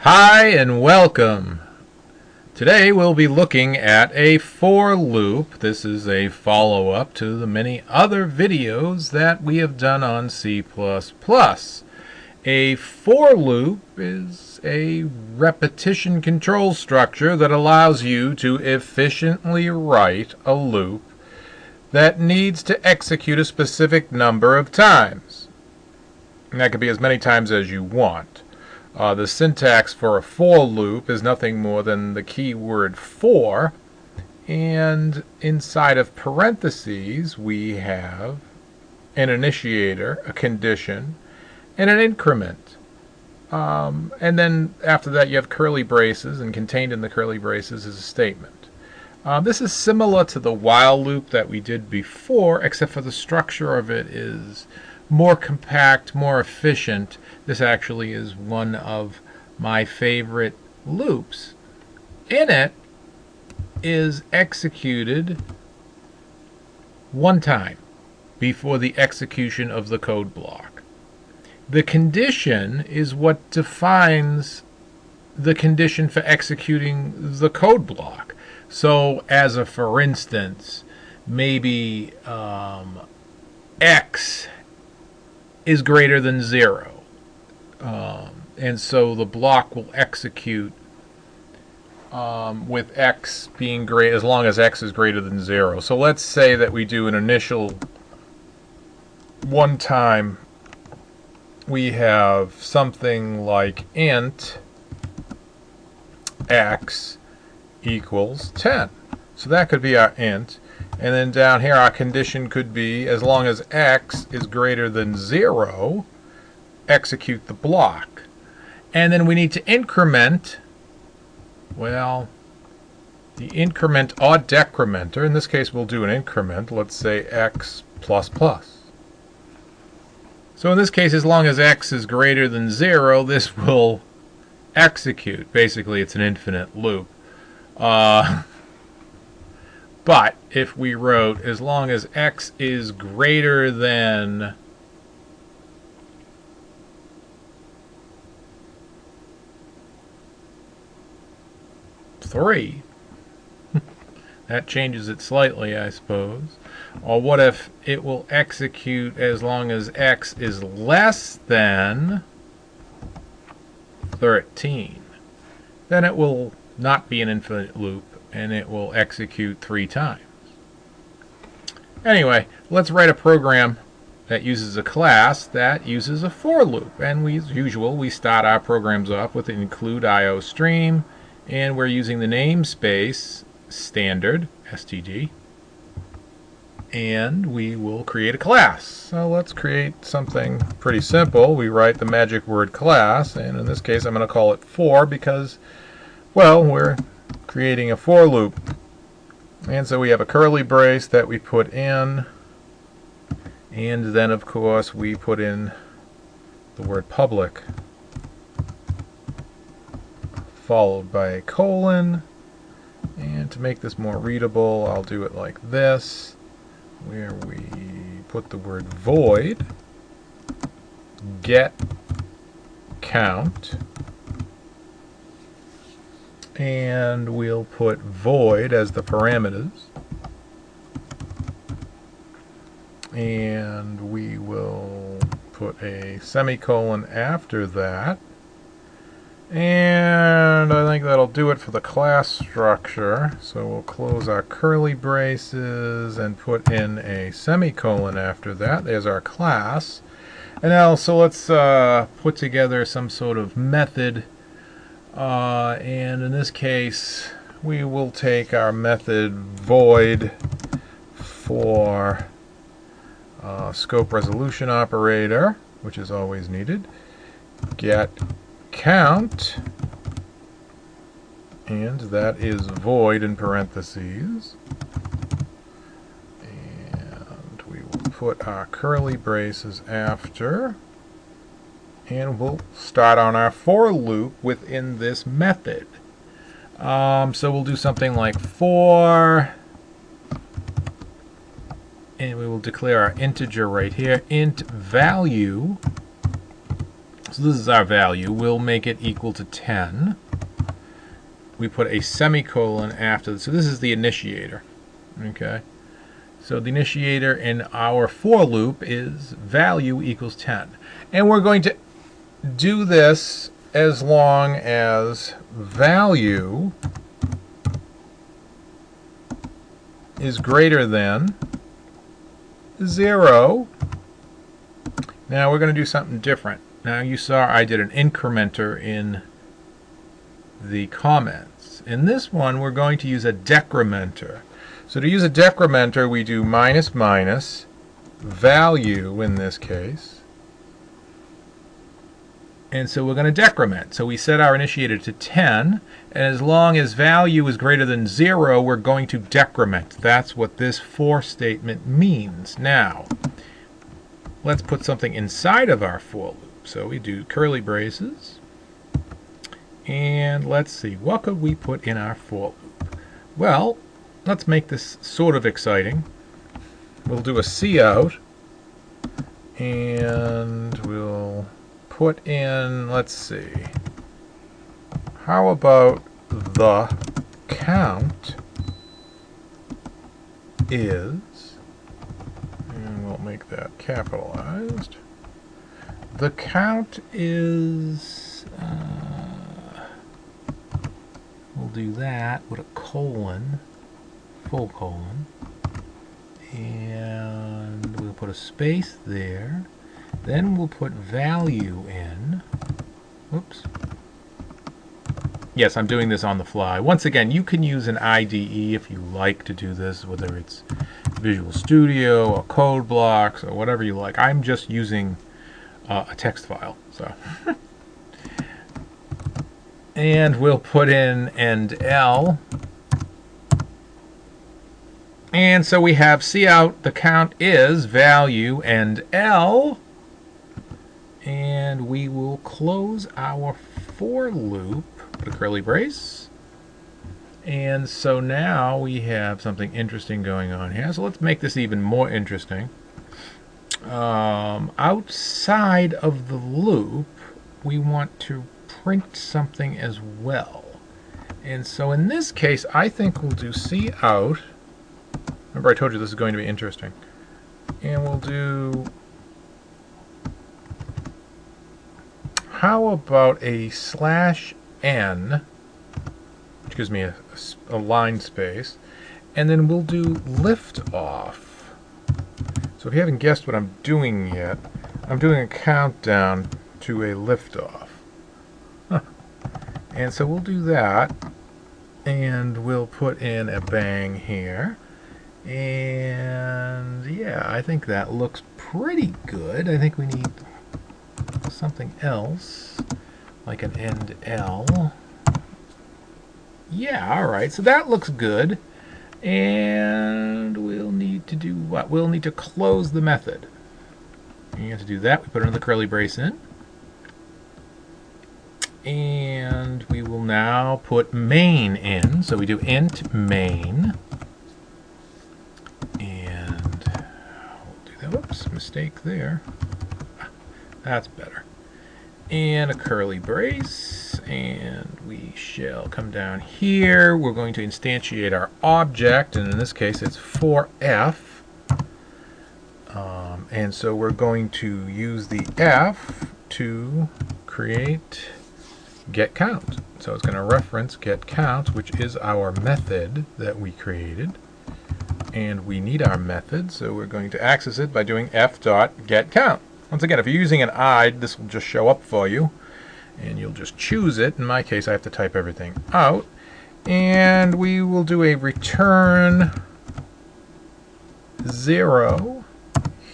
Hi and welcome. Today we'll be looking at a for loop. This is a follow-up to the many other videos that we have done on C++. A for loop is a repetition control structure that allows you to efficiently write a loop that needs to execute a specific number of times. And that could be as many times as you want. The syntax for a for loop is nothing more than the keyword for, and inside of parentheses we have an initiator, a condition, and an increment. And then after that you have curly braces, and contained in the curly braces is a statement. This is similar to the while loop that we did before, except for the structure of it is more compact, more efficient. This actually is one of my favorite loops. In it is executed one time before the execution of the code block. The condition is what defines the condition for executing the code block. So as a for instance, maybe x is greater than 0. And so the block will execute with x being great as long as x is greater than 0. So let's say that we do an initial one time. We have something like int x equals 10. So that could be our int. And then down here our condition could be as long as x is greater than 0, execute the block. And then we need to increment, well, the increment or decrementer. In this case we'll do an increment, let's say x plus plus. So in this case, as long as x is greater than 0, this will execute. Basically it's an infinite loop. But if we wrote as long as x is greater than 3, that changes it slightly, I suppose. Or what if it will execute as long as x is less than 13? Then it will not be an infinite loop, and it will execute 3 times. Anyway, let's write a program that uses a class that uses a for loop. And as usual, we start our programs off with an include IOStream, and we're using the namespace standard, std, and we will create a class. So let's create something pretty simple. We write the magic word class, and in this case I'm going to call it for because, well, we're creating a for loop. And so we have a curly brace that we put in, and then of course we put in the word public followed by a colon. And to make this more readable, I'll do it like this, where we put the word void get count, and we'll put void as the parameters, and we will put a semicolon after that. And I think that'll do it for the class structure. So we'll close our curly braces and put in a semicolon after that. There's our class. And now, so let's put together some sort of method. And in this case, we will take our method void for scope resolution operator, which is always needed, get count, and that is void in parentheses, and we will put our curly braces after, and we'll start on our for loop within this method. So we'll do something like for, and we will declare our integer right here, int value. So this is our value. We'll make it equal to 10. We put a semicolon after this. So this is the initiator. Okay. So the initiator in our for loop is value equals 10. And we're going to do this as long as value is greater than 0. Now we're going to do something different. Now you saw I did an incrementer in the comments. In this one we're going to use a decrementer. So to use a decrementer we do minus minus value in this case. And so we're going to decrement. So we set our initiator to 10, and as long as value is greater than 0, we're going to decrement. That's what this for statement means. Now, let's put something inside of our for loop. So we do curly braces, and let's see, what could we put in our for loop? Well, let's make this sort of exciting. We'll do a cout, and we'll put in, let's see, how about the count is, and we'll make that capitalized. The count is, we'll do that with a colon, full colon, and we'll put a space there. Then we'll put value in. Oops. Yes, I'm doing this on the fly. Once again, you can use an IDE if you like to do this, whether it's Visual Studio or Code Blocks or whatever you like. I'm just using a text file. So, and we'll put in end L. And so we have cout, the count is value end L. And we will close our for loop, put a curly brace. And so now we have something interesting going on here. So let's make this even more interesting. Outside of the loop, we want to print something as well. And so in this case, I think we'll do cout. Remember I told you this is going to be interesting. And we'll do, how about a /n, which gives me a line space, and then we'll do lift off. So if you haven't guessed what I'm doing yet, I'm doing a countdown to a lift off. Huh. And so we'll do that, and we'll put in a bang here. And yeah, I think that looks pretty good. I think we need something else, like an end L. Yeah, alright, so that looks good. And we'll need to do what? We'll need to close the method. And to do that, we put another curly brace in. And we will now put main in. So we do int main. And we'll do that. Whoops, mistake there. That's better. And a curly brace, and we shall come down here. We're going to instantiate our object, and in this case it's for_f. And so we're going to use the f to create getCount. So it's going to reference getCount, which is our method that we created. And we need our method, so we're going to access it by doing f.getCount. Once again, if you're using an IDE, this will just show up for you, and you'll just choose it. In my case, I have to type everything out. And we will do a return 0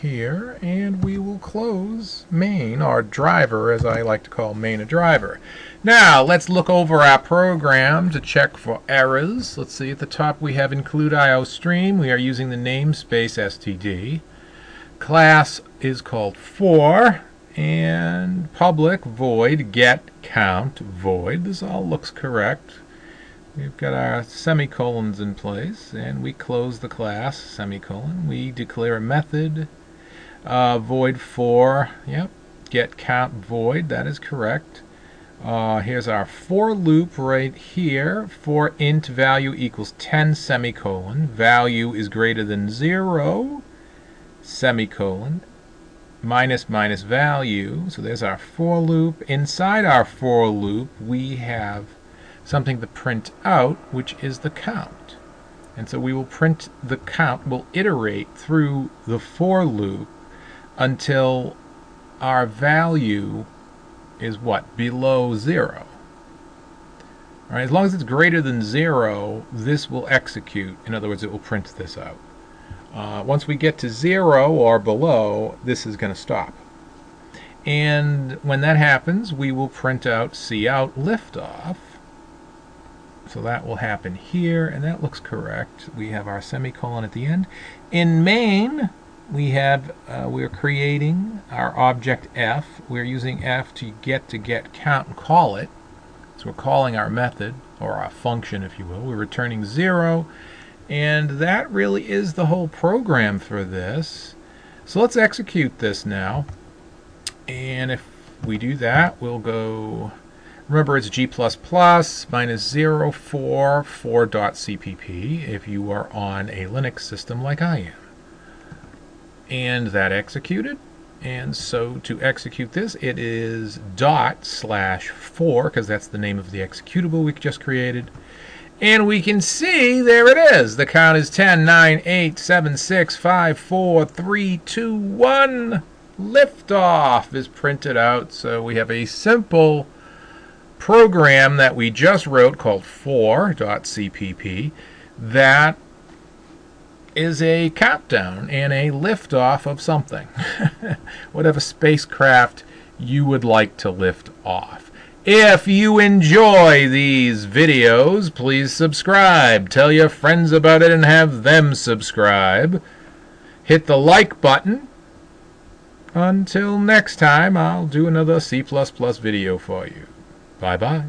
here, and we will close main, or driver, as I like to call main a driver. Now, let's look over our program to check for errors. Let's see, at the top we have include IOStream. We are using the namespace std. Class is called for, and public void get count void. This all looks correct. We've got our semicolons in place, and we close the class, semicolon. We declare a method, void for, yep, get count void. That is correct. Here's our for loop right here. For int value equals 10 semicolon. Value is greater than 0 semicolon. Minus minus value. So there's our for loop. Inside our for loop we have something to print out, which is the count. And so we will print the count. We'll iterate through the for loop until our value is what? Below 0. All right, as long as it's greater than 0, this will execute. In other words, it will print this out. Once we get to 0 or below, this is going to stop. And when that happens, we will print out cout liftoff. So that will happen here, and that looks correct. We have our semicolon at the end. In main, we're creating our object f. We're using f to get count and call it. So we're calling our method, or our function, if you will. We're returning 0, and that really is the whole program for this. So let's execute this now. And if we do that, we'll go, remember it's G++ minus 0 for 4.cpp if you are on a Linux system like I am. And that executed. And so to execute this, it is ./4, because that's the name of the executable we just created. And we can see, there it is. The count is 10, 9, 8, 7, 6, 5, 4, 3, 2, 1. Liftoff is printed out. So we have a simple program that we just wrote called for.cpp that is a countdown and a liftoff of something. Whatever spacecraft you would like to lift off. If you enjoy these videos, please subscribe. Tell your friends about it and have them subscribe. Hit the like button. Until next time, I'll do another C++ video for you. Bye-bye.